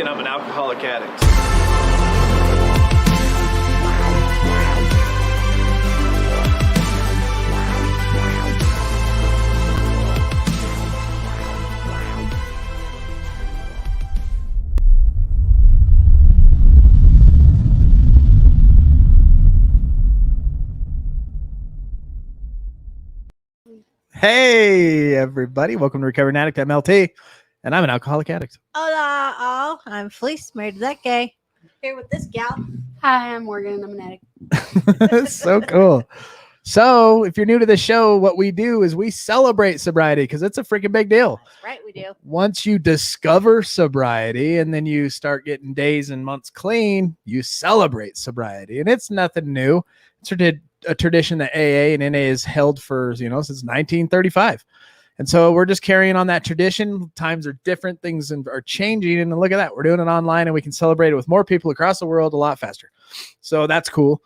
and I'm an alcoholic addict. Hey, everybody. Welcome to Recovering Addict. I'm LT, and I'm an alcoholic addict. Hola, all. I'm Felice, married to that gay. Here with this gal. Hi, I'm Morgan. I'm an addict. So cool. So, if you're new to the show, what we do is we celebrate sobriety because it's a freaking big deal. That's right, we do. Once you discover sobriety and then you start getting days and months clean, you celebrate sobriety. And it's nothing new. It's a tradition that AA and NA has held for, since 1935. And so we're just carrying on that tradition. Times are different. Things are changing. And look at that. We're doing it online and we can celebrate it with more people across the world a lot faster. So that's cool.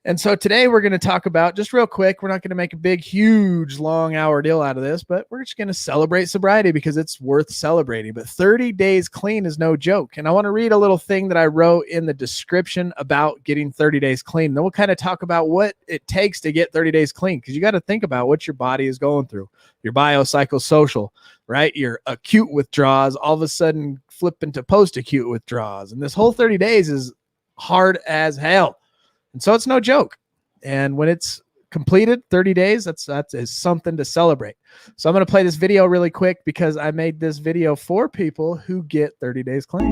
And so today we're going to talk about, just real quick, we're not going to make a big, huge, long hour deal out of this, but we're just going to celebrate sobriety because it's worth celebrating. But 30 days clean is no joke. And I want to read a little thing that I wrote in the description about getting 30 days clean. Then we'll kind of talk about what it takes to get 30 days clean, because you got to think about what your body is going through. Your biopsychosocial, right? Your acute withdrawals all of a sudden flip into post-acute withdrawals. And this whole 30 days is hard as hell. And so it's no joke. And when it's completed 30 days, that's something to celebrate. So I'm going to play this video really quick because I made this video for people who get 30 days clean.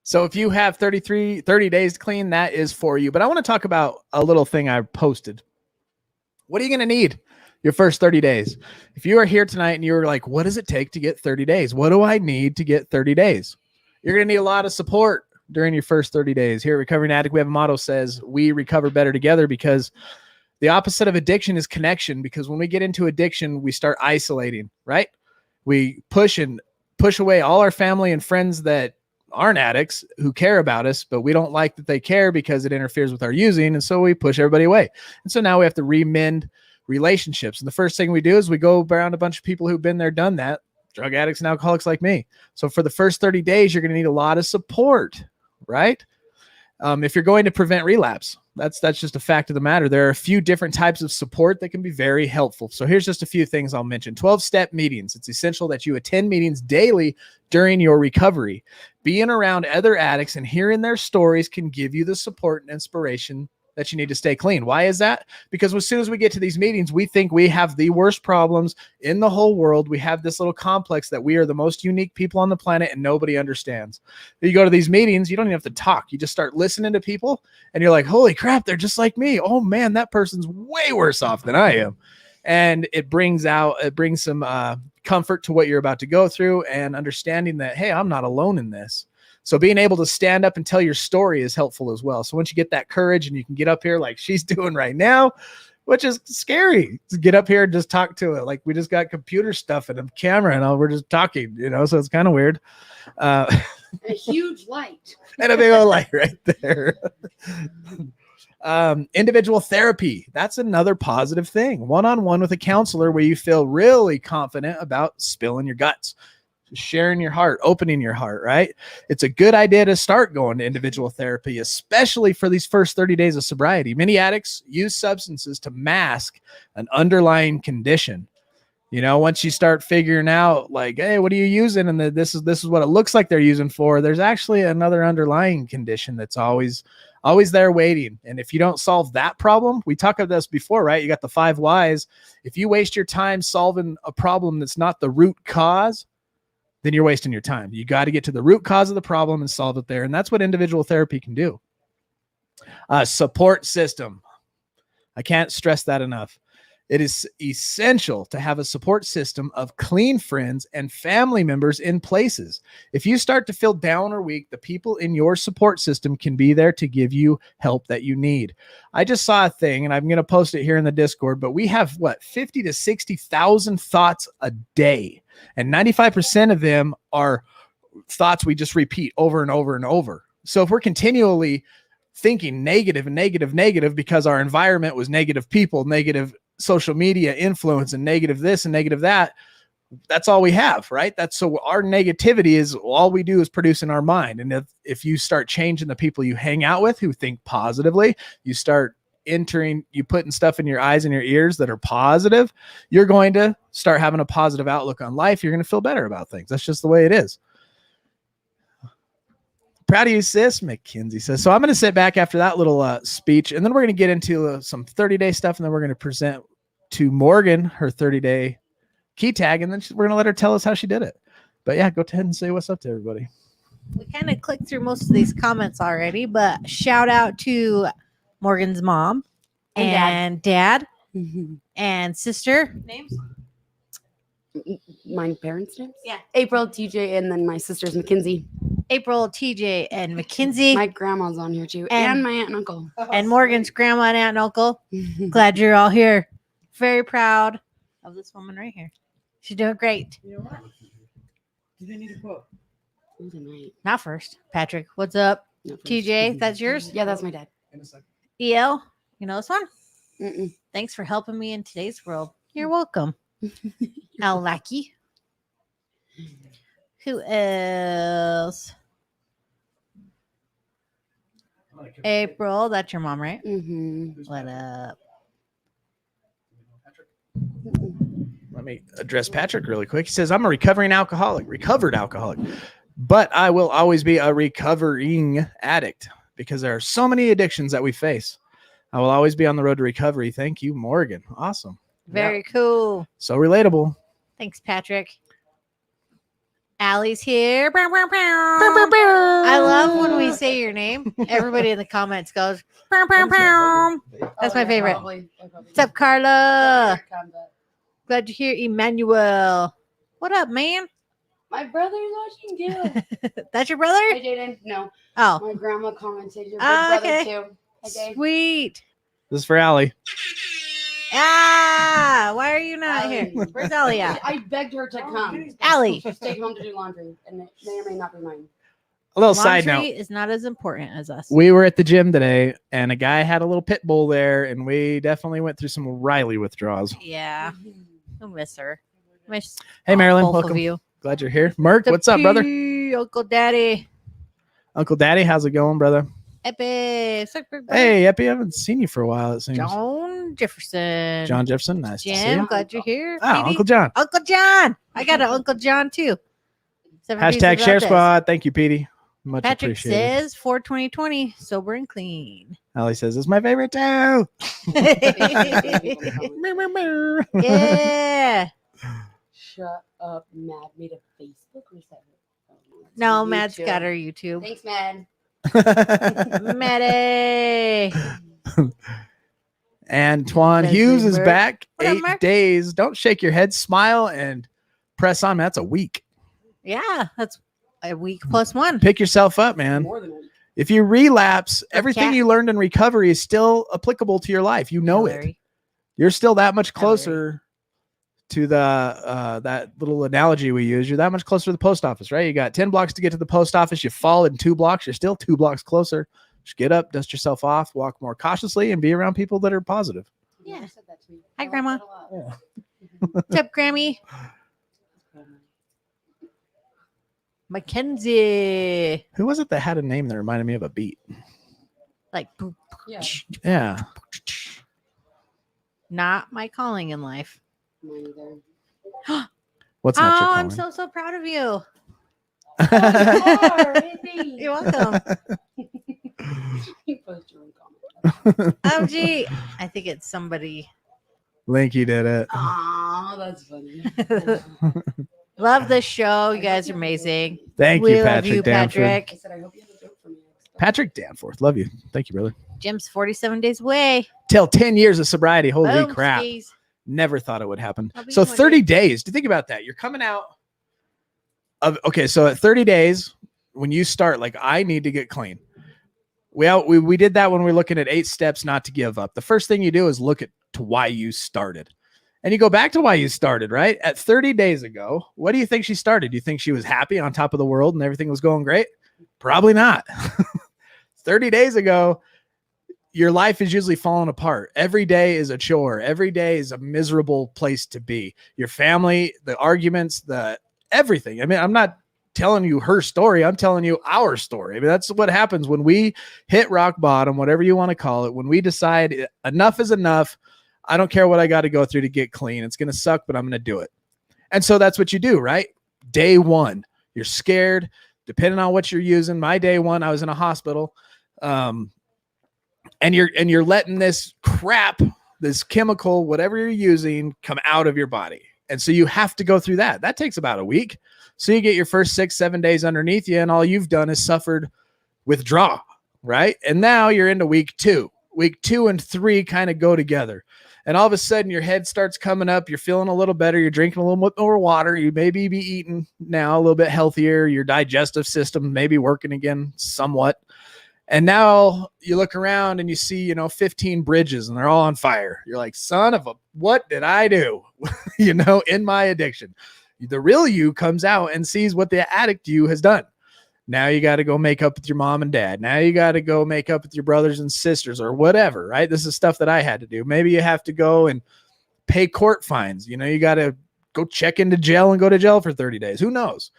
So if you have 30 days clean, that is for you. But I want to talk about a little thing I posted. What are you going to need your first 30 days? If you are here tonight and you're like, what does it take to get 30 days? What do I need to get 30 days? You're going to need a lot of support during your first 30 days. Here at Recovering Addict, we have a motto says, we recover better together, because the opposite of addiction is connection. Because when we get into addiction, we start isolating, right? We push away all our family and friends that aren't addicts who care about us, but we don't like that they care because it interferes with our using. And so we push everybody away. And so now we have to remend relationships. And the first thing we do is we go around a bunch of people who've been there, done that, drug addicts and alcoholics like me. So for the first 30 days, you're going to need a lot of support, right? If you're going to prevent relapse, that's just a fact of the matter. There are a few different types of support that can be very helpful. So here's just a few things I'll mention. 12-step meetings. It's essential that you attend meetings daily during your recovery. Being around other addicts and hearing their stories can give you the support and inspiration that you need to stay clean. Why is that? Because as soon as we get to these meetings, we think we have the worst problems in the whole world. We have this little complex that we are the most unique people on the planet and nobody understands. You go to these meetings, you don't even have to talk. You just start listening to people and you're like, holy crap, they're just like me. Oh man, that person's way worse off than I am. And it brings some comfort to what you're about to go through and understanding that, hey, I'm not alone in this. So being able to stand up and tell your story is helpful as well. So once you get that courage and you can get up here like she's doing right now, which is scary, to get up here and just talk to it. Like we just got computer stuff and a camera and we're just talking, so it's kind of weird. A huge light. And a big old light right there. Individual therapy. That's another positive thing. One-on-one with a counselor where you feel really confident about spilling your guts, sharing your heart, opening your heart, right? It's a good idea to start going to individual therapy, especially for these first 30 days of sobriety. Many addicts use substances to mask an underlying condition. Once you start figuring out like, hey, what are you using? And this is what it looks like they're using for, there's actually another underlying condition that's always there waiting. And if you don't solve that problem, we talked about this before, right? You got the 5 whys. If you waste your time solving a problem that's not the root cause, then you're wasting your time. You got to get to the root cause of the problem and solve it there. And that's what individual therapy can do. Support system. I can't stress that enough. It is essential to have a support system of clean friends and family members in places. If you start to feel down or weak, the people in your support system can be there to give you help that you need. I just saw a thing, and I'm going to post it here in the Discord, but we have 50 to 60,000 thoughts a day, and 95% of them are thoughts we just repeat over and over and over. So if we're continually thinking negative and negative, negative, because our environment was negative people, negative social media influence, and negative this and negative that, that's all we have, right? That's so our negativity is all we do is produce in our mind. And if you start changing the people you hang out with who think positively, you start you putting stuff in your eyes and your ears that are positive, you're going to start having a positive outlook on life. You're going to feel better about things. That's just the way it is. Proud of you, sis, Mackenzie says. So I'm going to sit back after that little speech, and then we're going to get into some 30-day stuff, and then we're going to present to Morgan her 30-day key tag, and then we're going to let her tell us how she did it. But yeah, go ahead and say what's up to everybody. We kind of clicked through most of these comments already, but shout out to Morgan's mom and dad and sister names. My parents' names? Yeah. April, TJ, and then my sister's Mackenzie. April, TJ, and Mackenzie. My grandma's on here too, and my aunt and uncle. And Morgan's grandma and aunt and uncle. Glad you're all here. Very proud of this woman right here. She's doing great. You know what? Do they need a quote? Not first. Patrick, what's up? TJ, that's yours? Yeah, that's my dad. In a second. EL, you know this one? Mm-mm. Thanks for helping me in today's world. You're welcome. Al Lackey. Who else? April, that's your mom, right? Mm-hmm. What up? Let me address Patrick really quick. He says, I'm a recovered alcoholic, but I will always be a recovering addict because there are so many addictions that we face. I will always be on the road to recovery. Thank you, Morgan. Awesome. Very cool. So relatable. Thanks, Patrick. Allie's here. I love when we say your name. Everybody in the comments goes, That's my favorite. Probably. What's up, Carla? Glad you're here, Emmanuel. What up, man? My brother's watching too. That's your brother? Hi, Jaden. No, Oh, my grandma commented your big okay. brother too. Hi, Jade. Sweet. This is for Allie. Why are you not here? Where's Allie at? I begged her to come. Allie. She's staying home to do laundry, and it may or may not be mine. A little side Laundry note. is not as important as us. We were at the gym today, and a guy had a little pit bull there, and we definitely went through some Riley withdrawals. Yeah. I miss her. Miss Hey, Marilyn. both Welcome. of you. Glad you're here. Merc, The what's up, brother? P, Uncle Daddy. Uncle Daddy, how's it going, brother? Epi. Hey, Epi, I haven't seen you for a while, it seems. John Jefferson. John Jefferson, nice to see Jim, you. glad you're here. Oh, Petey. Uncle John. Uncle John. I got an Uncle John too. 7 Hashtag reasons share about this. squad. Thank you, Petey. Much Patrick appreciated. says 4/20/20, sober and clean. Allie says, it's my favorite too. Yeah. Shut up, Mad. Made a Facebook or something? No, Mad's got her YouTube. Thanks, Mad. Maddie. Antoine Thank Hughes you, is Mark. back. What up, 8 Mark? days. Don't shake your head. Smile and press on. That's a week. Yeah, that's a week plus one. Pick yourself up, man. More than a week. If you relapse, everything cat. you learned in recovery is still applicable to your life. You know it. Hillary. You're still that much Hillary. closer to the that little analogy we use. You're that much closer to the post office, right? You got 10 blocks to get to the post office. You fall in 2 blocks. You're still 2 blocks closer. Just get up, dust yourself off, walk more cautiously, and be around people that are positive. Yeah. Said that to me. Hi, I like Grandma. that a lot. Yeah. What's up, Grammy? Mackenzie. Who was it that had a name that reminded me of a beat? Like, boop. Yeah. Yeah. Not my calling in life. Mine either. What's not your I'm calling? so proud of you. You're welcome. You post your own comment. Oh, gee. I think it's somebody. Linky did it. Aw, that's funny. Love this show. You guys are amazing. Thank We you, love Patrick you, Danforth. Patrick. I said, I hope you have a joke for me. Patrick Danforth. Love you. Thank you, brother. Jim's 47 days away. Till 10 years of sobriety. Holy crap. Boomskies. Never thought it would happen. I'll be So one 30 day. days. To think about that, you're coming out of okay. So at 30 days, when you start, like I need to get clean. We did that when we were looking at 8 steps not to give up. The first thing you do is look at to why you started. And you go back to why you started, right? At 30 days ago, what do you think she started? Do you think she was happy on top of the world and everything was going great? Probably not. 30 days ago, your life is usually falling apart. Every day is a chore. Every day is a miserable place to be. Your family, the arguments, the everything. I mean, I'm not telling you her story. I'm telling you our story. I mean, that's what happens when we hit rock bottom, whatever you want to call it, when we decide enough is enough. I don't care what I got to go through to get clean. It's going to suck, but I'm going to do it. And so that's what you do, right? Day one, you're scared, depending on what you're using. My day one, I was in a hospital. And you're letting this crap, this chemical, whatever you're using, come out of your body. And so you have to go through that. That takes about a week. So you get your first 6-7 days underneath you, and all you've done is suffered withdrawal, right? And now you're into week 2. Week 2 and 3 kind of go together. And all of a sudden your head starts coming up. You're feeling a little better. You're drinking a little bit more water. You maybe be eating now a little bit healthier. Your digestive system may be working again somewhat. And now you look around and you see, 15 bridges and they're all on fire. You're like, son of a, what did I do? In my addiction. The real you comes out and sees what the addict you has done. Now you got to go make up with your mom and dad. Now you got to go make up with your brothers and sisters or whatever, right? This is stuff that I had to do. Maybe you have to go and pay court fines. You got to go check into jail and go to jail for 30 days. Who knows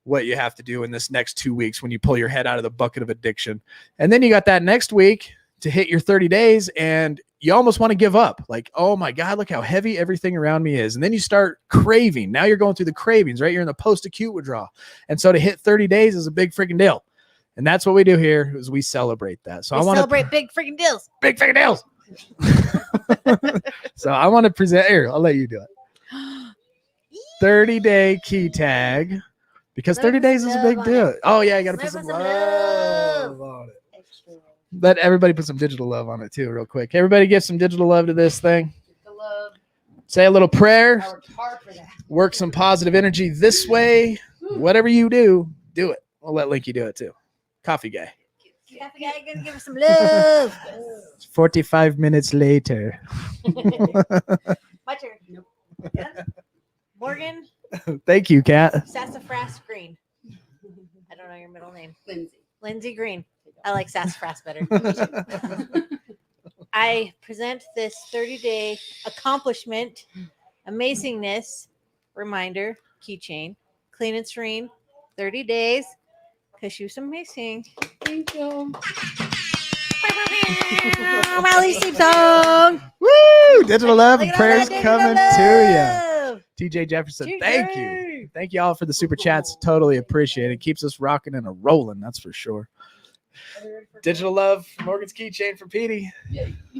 what you have to do in this next 2 weeks when you pull your head out of the bucket of addiction. And then you got that next week to hit your 30 days and you almost want to give up. Like, oh my God, look how heavy everything around me is. And then you start craving. Now you're going through the cravings, right? You're in the post-acute withdrawal. And so to hit 30 days is a big freaking deal. And that's what we do here is we celebrate that. So I want to celebrate big freaking deals. Big freaking deals. So I want to present here. I'll let you do it. 30-day key tag. Because 30 days is a big deal. Oh yeah, you got to put some love on it. Let everybody put some digital love on it too, real quick. Everybody give some digital love to this thing. Say a little prayer. Work some positive energy this way. Whatever you do, do it. We'll let Linky do it too. Coffee guy. Coffee guy, gonna give us some love. 45 minutes later. My turn. Nope. Yeah. Morgan. Thank you, Kat. Sassafras Green. I don't know your middle name. Lindsay. Lindsay Green. I like sassafras better. I present this 30-day accomplishment, amazingness reminder keychain, clean and serene, 30 days, because she was amazing. Thank you. Rally Steve song. Woo! Digital love and Look at all prayers that coming digital love. to you. TJ Jefferson, TJ. thank you. Thank you all for the super chats. Totally appreciate it. Keeps us rocking and a rolling, that's for sure. Digital love, Morgan's keychain for Petey.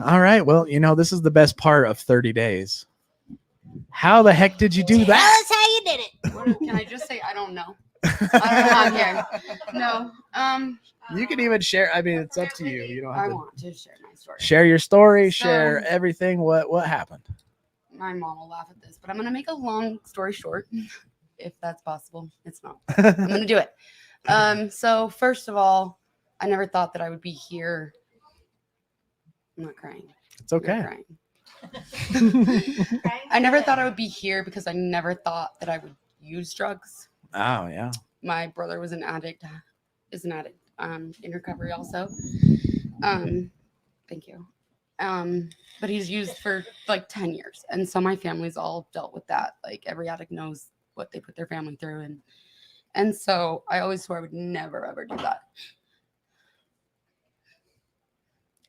All right. Well, this is the best part of 30 days. How the heck did you do Tell that? us how you did it. Can I just say I don't know? I don't care. No. You can even share. I mean, it's up to you. You don't I have to want to share my story. share your story, So- share everything. What happened? My mom will laugh at this, but I'm gonna make a long story short, if that's possible. It's not. I'm gonna do it. So first of all, I never thought that I would be here. I'm not crying. It's I'm not okay. crying. I never thought I would be here because I never thought that I would use drugs. Oh yeah. My brother was an addict, is an addict, in recovery also. Thank you. But he's used for like 10 years. And so my family's all dealt with that. Like every addict knows what they put their family through. And so I always swore I would never, ever do that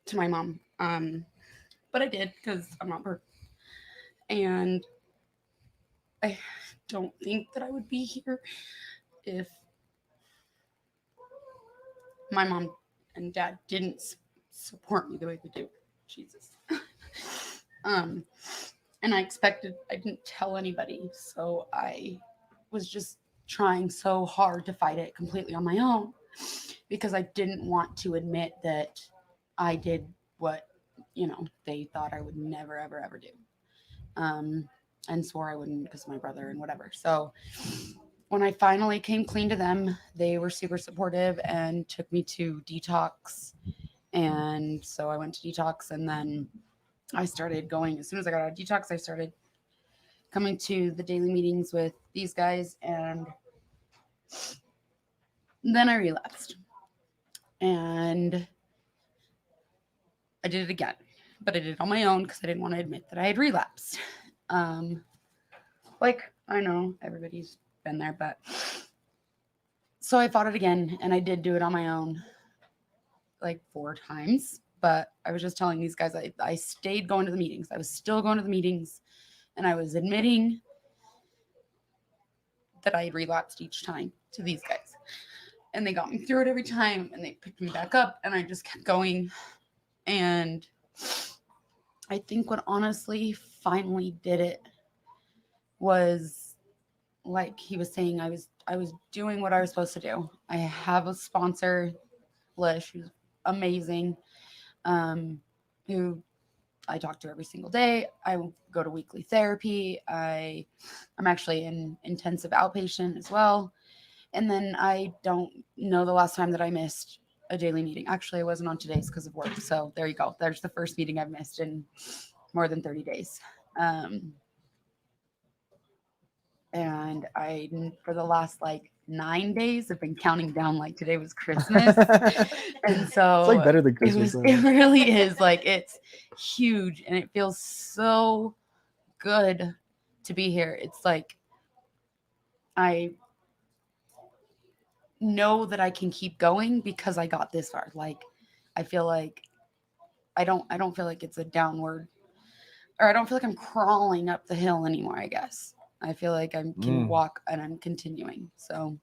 to my mom. But I did because I'm not perfect. And I don't think that I would be here if my mom and dad didn't support me the way they do. Jesus. And I didn't tell anybody. So I was just trying so hard to fight it completely on my own because I didn't want to admit that I did what, they thought I would never, ever, ever do. and swore I wouldn't because of my brother and whatever. So when I finally came clean to them, they were super supportive and took me to detox. And so I went to detox, and then I started going. As soon as I got out of detox, I started coming to the daily meetings with these guys, and then I relapsed. And I did it again, but I did it on my own because I didn't want to admit that I had relapsed. I know everybody's been there, but so I fought it again, and I did do it on my own like 4 times. But I was just telling these guys I stayed going to the meetings. I was still going to the meetings, and I was admitting that I had relapsed each time to these guys. And they got me through it every time, and they picked me back up, and I just kept going. And I think what honestly finally did it was, like he was saying, I was doing what I was supposed to do. I have a sponsor, Lish, who's amazing, who I talk to every single day. I go to weekly therapy. I'm actually in intensive outpatient as well. And then I don't know the last time that I missed a daily meeting. Actually, I wasn't on today's because of work. So there you go. There's the first meeting I've missed in more than 30 days. And I, for the last like 9 days, have been counting down like today was Christmas. And so It's like better than Christmas. it really is, like, it's huge, and it feels so good to be here. It's like I know that I can keep going because I got this far. Like, I feel like I don't feel like it's a downward, or I don't feel like I'm crawling up the hill anymore, I guess. I feel like I can walk, and I'm continuing. So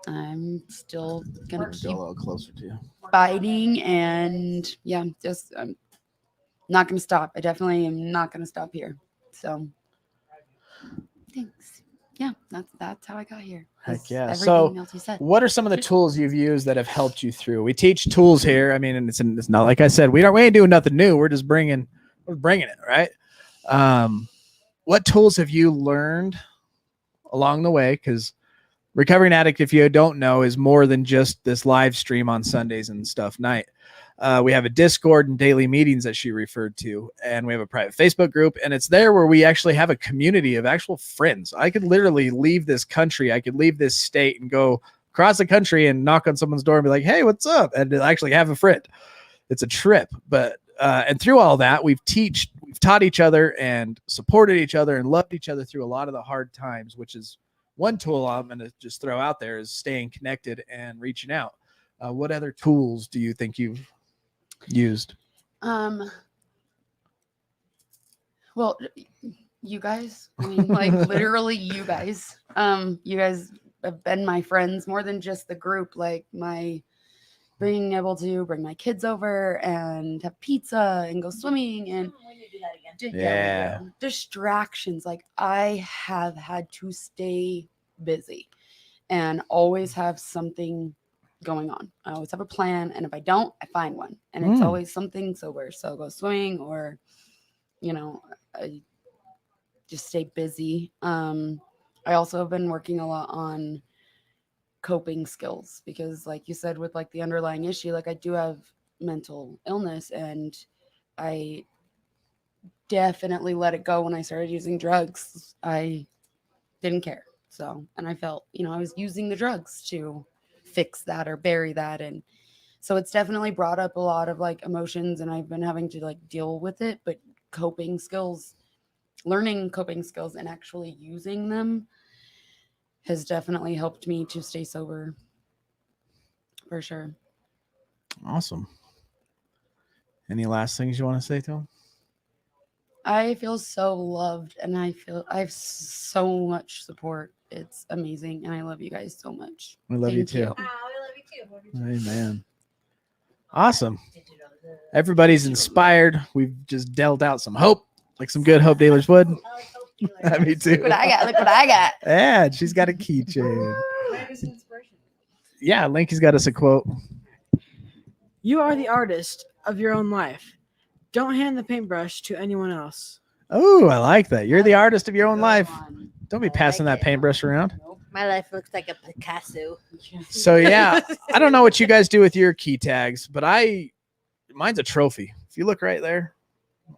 I'm still gonna keep a little closer to you. fighting, and yeah, just I'm not gonna stop. I definitely am not gonna stop here. So thanks. Yeah, that's how I got here. Heck yeah. Everything So else you said. what are some of the tools you've used that have helped you through? We teach tools here. I mean, and it's not like I said, we ain't doing nothing new. We're just bringing it, right? What tools have you learned along the way? Because Recovering Addict, if you don't know, is more than just this live stream on Sundays and stuff night. We have a Discord and daily meetings that she referred to, and we have a private Facebook group, and it's there where we actually have a community of actual friends. I could literally leave this country, I could leave this state and go across the country and knock on someone's door and be like, hey, what's up? And actually have a friend. It's a trip. But and through all that, we've taught each other and supported each other and loved each other through a lot of the hard times, which is one tool I'm going to just throw out there is staying connected and reaching out. What other tools do you think you've used? Well, you guys, I mean, like literally you guys have been my friends more than just the group. Like being able to bring my kids over and have pizza and go swimming and Yeah. distractions. Like, I have had to stay busy and always have something going on. I always have a plan, and if I don't, I find one, and it's always something sober. So I'll go swimming, or I just stay busy. I also have been working a lot on coping skills, because like you said, with like the underlying issue, like I do have mental illness, and I definitely let it go when I started using drugs. I didn't care. So, and I felt, I was using the drugs to fix that or bury that. And so it's definitely brought up a lot of like emotions, and I've been having to like deal with it. But learning coping skills and actually using them has definitely helped me to stay sober, for sure. Awesome. Any last things you want to say to him? I feel so loved, and I have so much support. It's amazing, and I love you guys so much. We love you Thank too. Oh, we love you too. Amen. Awesome. Everybody's inspired. We've just dealt out some hope, like some good hope dealers would. Me too. Look what I got. Yeah, she's got a keychain. Yeah, Linky's got us a quote. You are the artist of your own life. Don't hand the paintbrush to anyone else. Oh, I like that. You're the artist of your own Good life. one. Don't be I passing like that paintbrush around. Nope. My life looks like a Picasso. So yeah, I don't know what you guys do with your key tags, but mine's a trophy. If you look right there,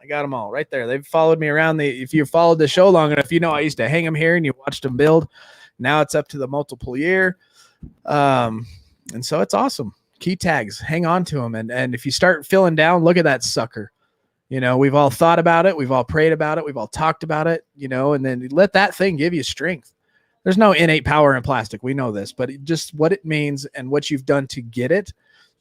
I got them all right there. They've followed me around. If you followed the show long enough, you know I used to hang them here and you watched them build. Now it's up to the multiple year. And so it's awesome. Key tags, hang on to them. And if you start feeling down, look at that sucker. You know, we've all thought about it. We've all prayed about it. We've all talked about it, you know, and then let that thing give you strength. There's no innate power in plastic. We know this, but just what it means and what you've done to get it.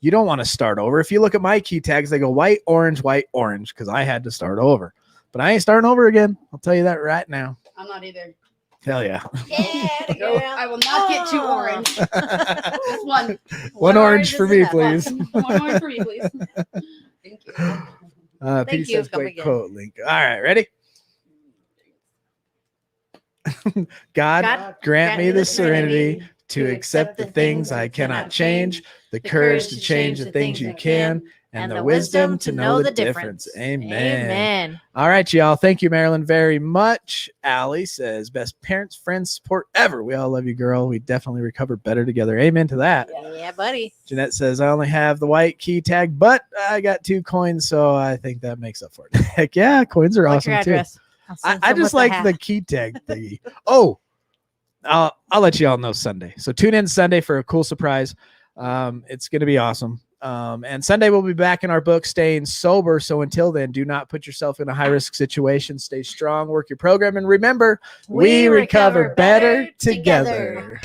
You don't want to start over. If you look at my key tags, they go white, orange, because I had to start over. But I ain't starting over again. I'll tell you that right now. I'm not either. Hell yeah. Yeah, No, I will not get too orange. Just one. One orange for is me, enough. please. One orange for me, please. Thank you. Thank Pete you. says Come great again. quote, Link. All right, ready? God, grant me the serenity to accept the things I cannot change, the courage to change the things you can, and the wisdom to know the difference. Amen. Amen. All right, y'all. Thank you, Marilyn, very much. Allie says, best parents, friends, support ever. We all love you, girl. We definitely recover better together. Amen to that. Yeah, buddy. Jeanette says, I only have the white key tag, but I got 2 coins, so I think that makes up for it. Heck yeah, coins are What's awesome your too. address? I'll send I some just with like hat. the key tag thingy. Oh, I'll let you all know Sunday. So tune in Sunday for a cool surprise. It's going to be awesome. And Sunday we'll be back in our book, Staying Sober. So until then, do not put yourself in a high risk situation. Stay strong, work your program, and remember, we recover better together.